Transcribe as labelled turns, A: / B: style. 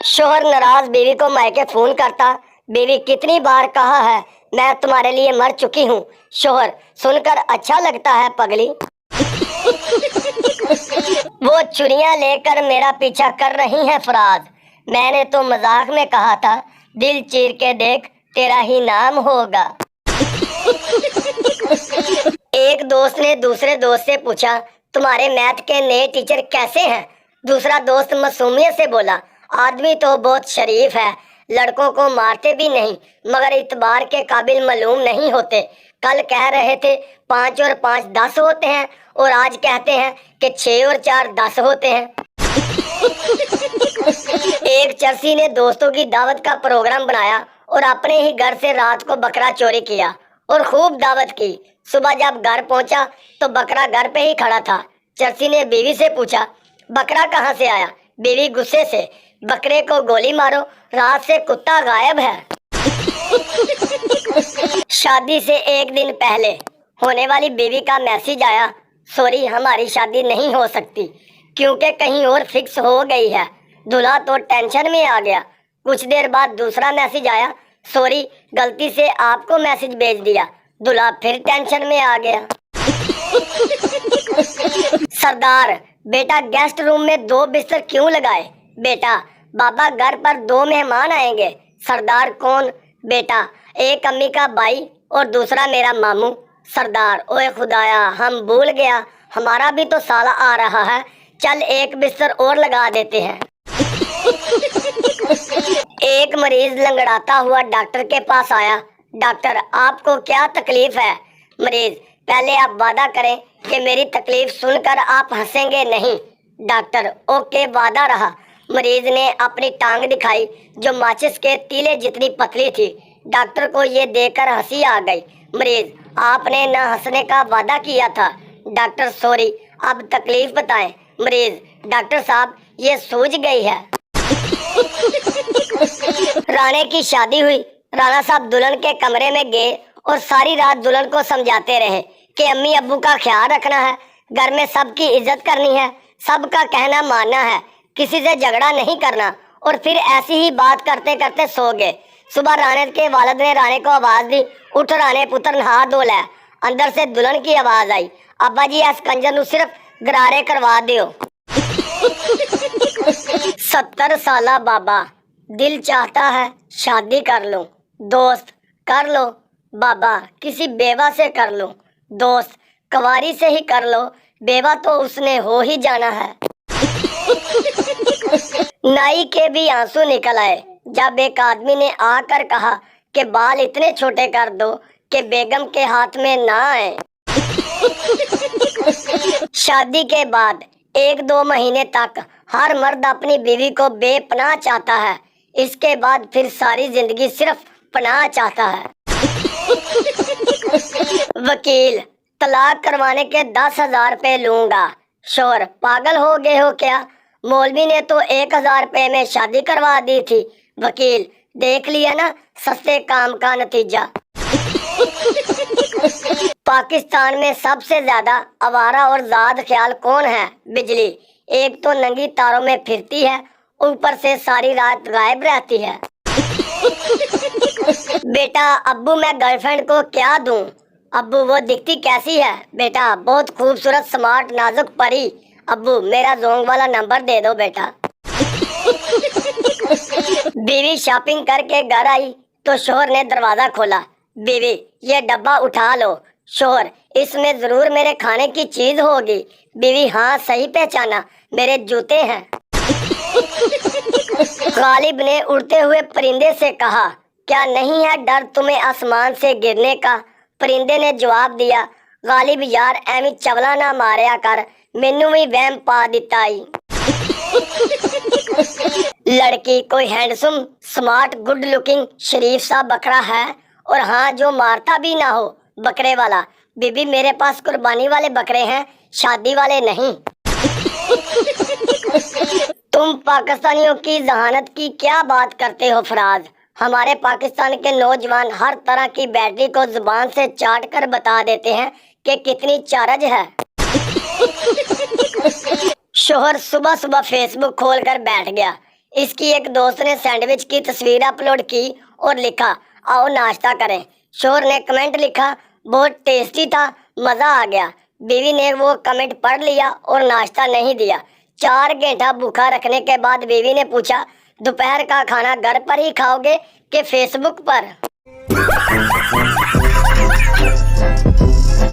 A: शोहर नाराज बीवी को मायके फोन करता। बीवी कितनी बार कहा है मैं तुम्हारे लिए मर चुकी हूँ। शोहर सुनकर अच्छा लगता है पगली। वो छुरियां लेकर मेरा पीछा कर रही हैं फराज। मैंने तो मजाक में कहा था दिल चीर के देख तेरा ही नाम होगा। एक दोस्त ने दूसरे दोस्त से पूछा तुम्हारे मैथ के नए टीचर कैसे हैं। दूसरा दोस्त मासूमियत से बोला आदमी तो बहुत शरीफ है, लड़कों को मारते भी नहीं मगर इतबार के काबिल मालूम नहीं होते। कल कह रहे थे 5 और 5 10 होते हैं और आज कहते हैं कि 6 और 4 10 होते हैं। एक चरसी ने दोस्तों की दावत का प्रोग्राम बनाया और अपने ही घर से रात को बकरा चोरी किया और खूब दावत की। सुबह जब घर पहुंचा तो बकरा घर पे ही खड़ा था। चरसी ने बीवी से पूछा बकरा कहाँ से आया। बीवी गुस्से से बकरे को गोली मारो, रात से कुत्ता गायब है। शादी से एक दिन पहले होने वाली बीवी का मैसेज आया सॉरी हमारी शादी नहीं हो सकती क्योंकि कहीं और फिक्स हो गई है। दूल्हा तो टेंशन में आ गया। कुछ देर बाद दूसरा मैसेज आया सॉरी गलती से आपको मैसेज भेज दिया। दूल्हा फिर टेंशन में आ गया। सरदार बेटा गेस्ट रूम में 2 बिस्तर क्यों लगाए। बेटा बाबा घर पर 2 मेहमान आएंगे। सरदार कौन। बेटा एक अम्मी का भाई और दूसरा मेरा मामू। सरदार ओए खुदाया हम भूल गया हमारा भी तो साला आ रहा है, चल 1 बिस्तर और लगा देते हैं। एक मरीज लंगड़ाता हुआ डॉक्टर के पास आया। डॉक्टर आपको क्या तकलीफ है। मरीज पहले आप वादा करें कि मेरी तकलीफ सुनकर आप हंसेंगे नहीं। डॉक्टर ओके वादा रहा। मरीज ने अपनी टांग दिखाई जो माचिस के तीले जितनी पतली थी। डॉक्टर को ये देखकर हंसी आ गई। मरीज आपने न हंसने का वादा किया था। डॉक्टर सॉरी अब तकलीफ बताएं। मरीज डॉक्टर साहब ये सूझ गई है। राणे की शादी हुई। राणा साहब दुल्हन के कमरे में गए और सारी रात दुल्हन को समझाते रहे कि अम्मी अब्बू का ख्याल रखना है, घर में सबकी इज्जत करनी है, सबका कहना मानना है, किसी से झगड़ा नहीं करना। और फिर ऐसी ही बात करते करते सो गए। सुबह राणे के वालिद ने राणे को आवाज दी उठ राणे पुत्र नहा धो लै। अंदर से दुल्हन की आवाज आई अब्बा जी इस कंजर नू सिर्फ गरारे करवा दियो। 70 साला बाबा दिल चाहता है शादी कर लो। दोस्त कर लो बाबा किसी बेवा से कर लो। दोस्त कवारी से ही कर लो, बेवा तो उसने हो ही जाना है। नाई के भी आंसू निकल आए जब एक आदमी ने आकर कहा कि बाल इतने छोटे कर दो कि बेगम के हाथ में ना आए। शादी के बाद 1-2 महीने तक हर मर्द अपनी बीवी को बेपनाह चाहता है। इसके बाद फिर सारी जिंदगी सिर्फ पनाह चाहता है। वकील तलाक करवाने के 10,000 रुपए लूंगा। शोर पागल हो गए हो क्या, मौलवी ने तो 1,000 रुपए में शादी करवा दी थी। वकील देख लिया ना सस्ते काम का नतीजा। पाकिस्तान में सबसे ज्यादा आवारा और जाद ख्याल कौन है। बिजली एक तो नंगी तारों में फिरती है ऊपर से सारी रात गायब रहती है। बेटा अब्बू मैं गर्लफ्रेंड को क्या दूं। अब्बू वो दिखती कैसी है। बेटा बहुत खूबसूरत स्मार्ट नाजुक परी। अब्बू मेरा जोंग वाला नंबर दे दो बेटा। बीवी शॉपिंग करके घर आई तो शोहर ने दरवाजा खोला। बीवी ये डब्बा उठा लो। शोहर इसमें जरूर मेरे खाने की चीज होगी। बीवी हाँ सही पहचाना मेरे जूते हैं। गालिब ने उड़ते हुए परिंदे से कहा क्या नहीं है डर तुम्हें आसमान से गिरने का। परिंदे ने जवाब दिया गालिब यार एवं चवला ना मारिया कर मैनू भी वहम पा दिता ही। लड़की कोई हैंडसम स्मार्ट गुड लुकिंग शरीफ सा बकरा है और हाँ जो मारता भी ना हो बकरे वाला। बीबी मेरे पास कुर्बानी वाले बकरे हैं शादी वाले नहीं। तुम पाकिस्तानियों की जहानत की क्या बात करते हो फराज। हमारे पाकिस्तान के नौजवान हर तरह की बैटरी को जुबान से चाट कर बता देते हैं कि कितनी चार्ज है। शोहर सुबह सुबह फेसबुक खोल कर बैठ गया। اس کی ایک دوست نے سینڈوچ کی تصویر اپلوڈ کی اور لکھا آؤ ناشتہ کریں۔ شوہر نے کمنٹ لکھا بہت ٹیسٹی تھا، مزہ آ گیا۔ بیوی نے وہ کمنٹ پڑھ لیا اور ناشتہ نہیں دیا۔ 4 گھنٹہ بھوکا رکھنے کے بعد بیوی نے پوچھا دوپہر کا کھانا گھر پر ہی کھاؤ گے کہ فیس بک پر؟